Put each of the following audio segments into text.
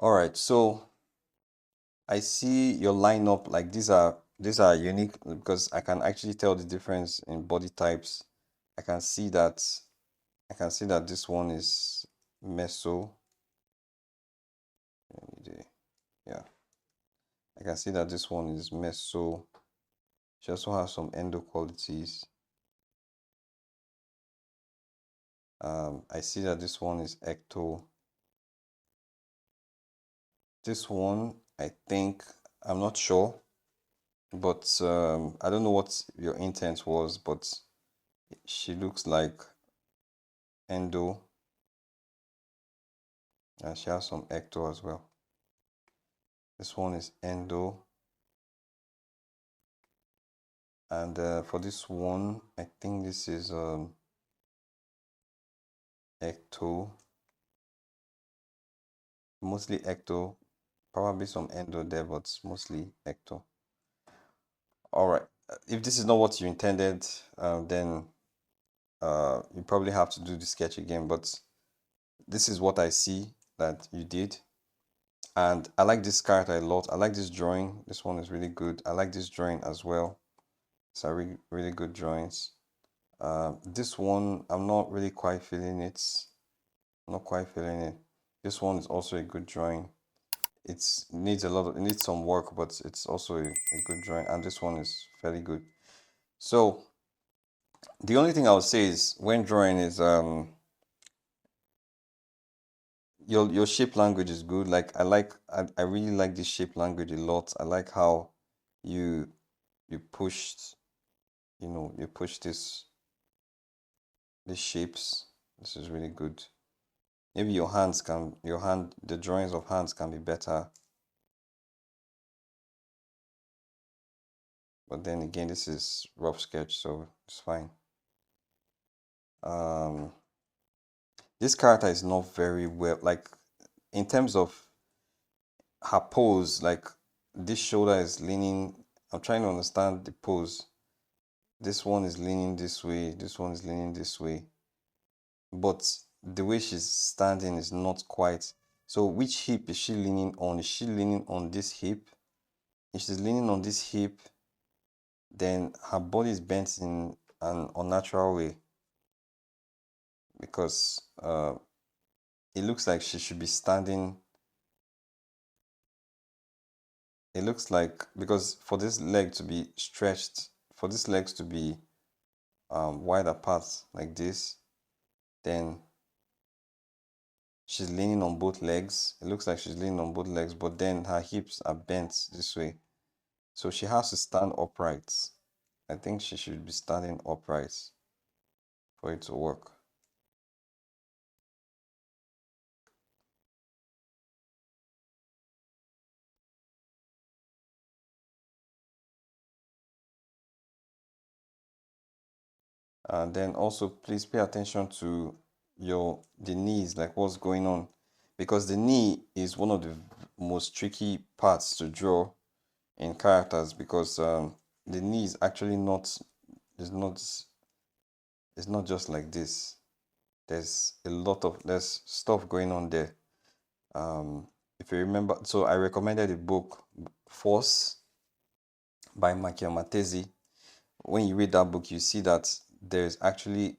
All right, so I see your lineup. Like these are unique because I can actually tell the difference in body types. I can see that I can see that this one is meso. Yeah, I can see that this one is meso. She also has some endo qualities. I see that this one is ecto. This one, I think, I'm not sure, but I don't know what your intent was, but she looks like endo, and she has some ecto as well. This one is endo, and for this one, I think this is ecto, mostly ecto, probably some endo there, but mostly ecto. All right. If this is not what you intended, then you probably have to do the sketch again. But this is what I see that you did. And I like this character a lot. I like this drawing. This one is really good. I like this drawing as well. It's a really, really good drawings. This one, I'm not really quite feeling it. Not quite feeling it. This one is also a good drawing. It needs some work, but it's also a good drawing. And this one is fairly good. So the only thing I would say is when drawing is your shape language is good. Like I really like this shape language a lot. I like how you you pushed you push these shapes. This is really good. Maybe the drawings of hands can be better. But then again, this is rough sketch, so it's fine. Um, this character is not very well, like in terms of her pose, like this shoulder is leaning. I'm trying to understand the pose. This one is leaning this way, this one is leaning this way. But the way she's standing is not quite. So which hip is she leaning on? Is she leaning on this hip? If she's leaning on this hip, then her body is bent in an unnatural way because it looks like she should be standing. It looks like because for this leg to be stretched, for these legs to be wide apart like this, then she's leaning on both legs. It looks like she's leaning on both legs, but then her hips are bent this way. So she has to stand upright. I think she should be standing upright for it to work. And then also please pay attention to the knees, like what's going on. Because the knee is one of the most tricky parts to draw in characters because the knee is actually not is not it's not just like this. There's stuff going on there. If you remember, so I recommended the book Force by Michael Matezi. When you read that book, you see that there's actually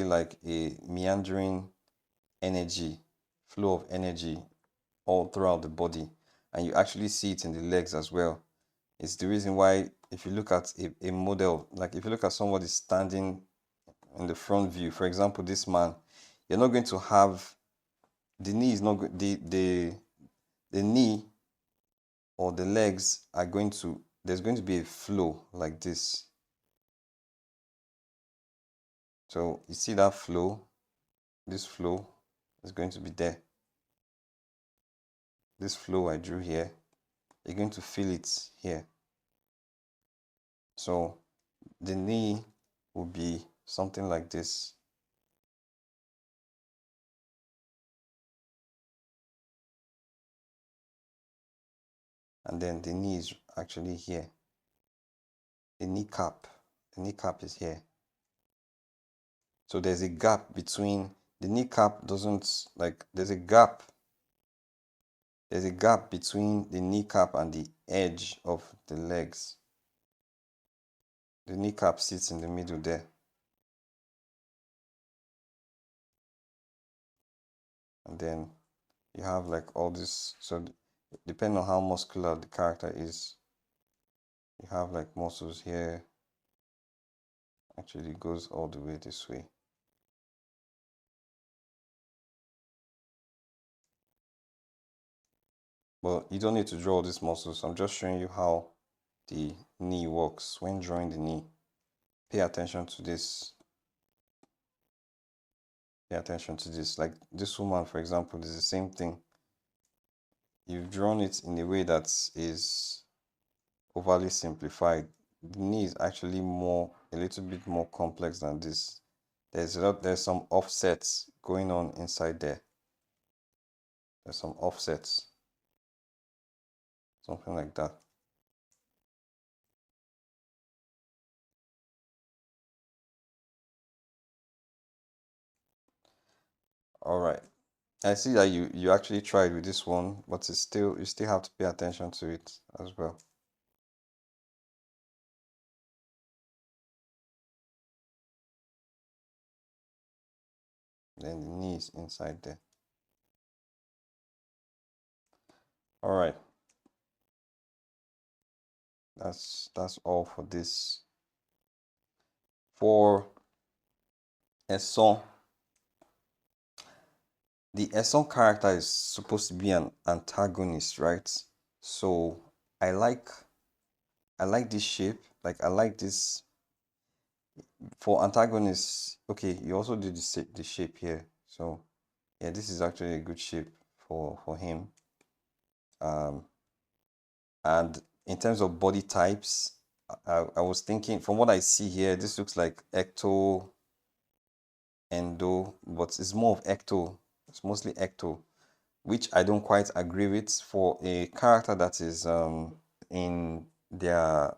like a meandering energy, flow of energy all throughout the body, and you actually see it in the legs as well. It's the reason why if you look at a model, like if you look at somebody standing in the front view, for example, this man, you're not going to have the knee is not the knee or the legs are going to there's going to be a flow like this. So you see that flow, this flow is going to be there. This flow I drew here, you're going to feel it here. So the knee will be something like this. And then the knee is actually here. The kneecap is here. So there's a gap between the kneecap doesn't like there's a gap there's a gap between the kneecap and the edge of the legs. The kneecap sits in the middle there. And then you have like all this. So depending on how muscular the character is, you have like muscles here. Actually, it goes all the way this way. But you don't need to draw all these muscles. I'm just showing you how the knee works when drawing the knee. Pay attention to this. Pay attention to this. Like this woman, for example, is the same thing. You've drawn it in a way that is overly simplified. The knee is actually a little bit more complex than this. There's some offsets going on inside there. There's some offsets. Something like that. All right. I see that you actually tried with this one, but it's still you still have to pay attention to it as well. Then the knee is inside there. All right. That's all for this. For Esson, the Esson character is supposed to be an antagonist, right? So I like this shape. Like I like this for antagonists. Okay, you also do the shape here. So yeah, this is actually a good shape for him. And in terms of body types, I was thinking from what I see here, this looks like ecto, endo, but it's more of ecto. It's mostly ecto, which I don't quite agree with for a character that is in their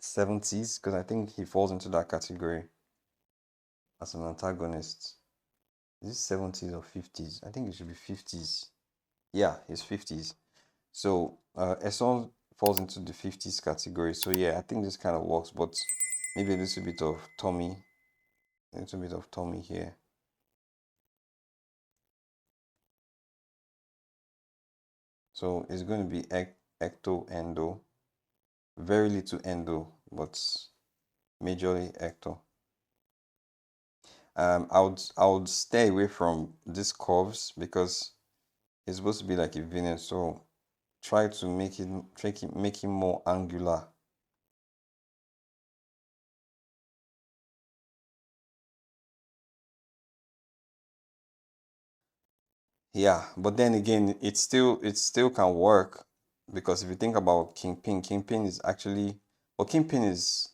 70s, because I think he falls into that category as an antagonist. Is it 70s or 50s? I think it should be 50s. Yeah, he's 50s. So Esson falls into the 50s category. So yeah, I think this kind of works, but maybe a little bit of tummy, a little bit of tummy here. So it's going to be ecto endo, very little endo, but majorly ecto. I would stay away from these curves because it's supposed to be like a villain. So try to make it more angular. Yeah, but then again, it still can work because if you think about Kingpin is actually, well, Kingpin is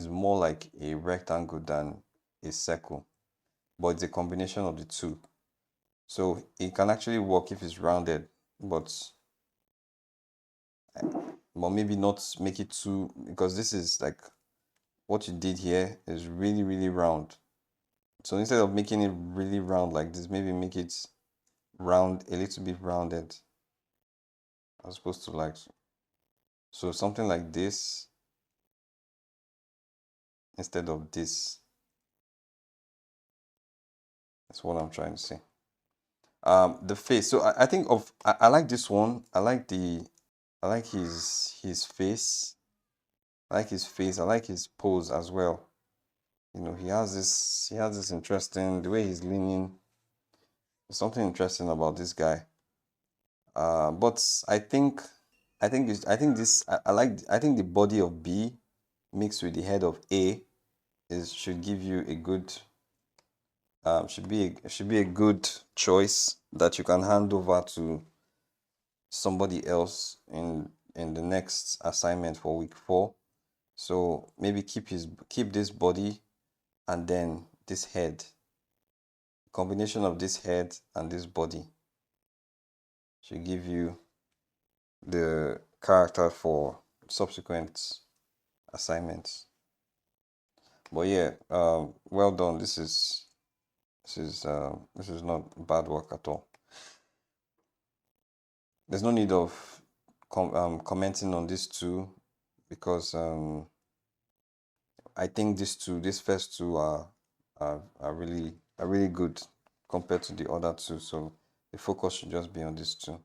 more like a rectangle than a circle, but it's a combination of the two. So it can actually work if it's rounded, but maybe not make it too, because this is like what you did here is really, really round. So instead of making it really round like this, maybe make it round, a little bit rounded as opposed to like, so something like this instead of this. That's what I'm trying to say. The face. So I think I like this one. I like his face. I like his face. I like his pose as well. You know, he has this interesting, the way he's leaning. There's something interesting about this guy. But I think the body of B mixed with the head of A should give you a good should be a good choice that you can hand over to somebody else in the next assignment for week 4. So maybe keep this body and then this head. Combination of this head and this body should give you the character for subsequent assignments. But yeah, well done. This is not bad work at all. there's no need of commenting on these two, because I think these first two are really good compared to the other two. So the focus should just be on these two.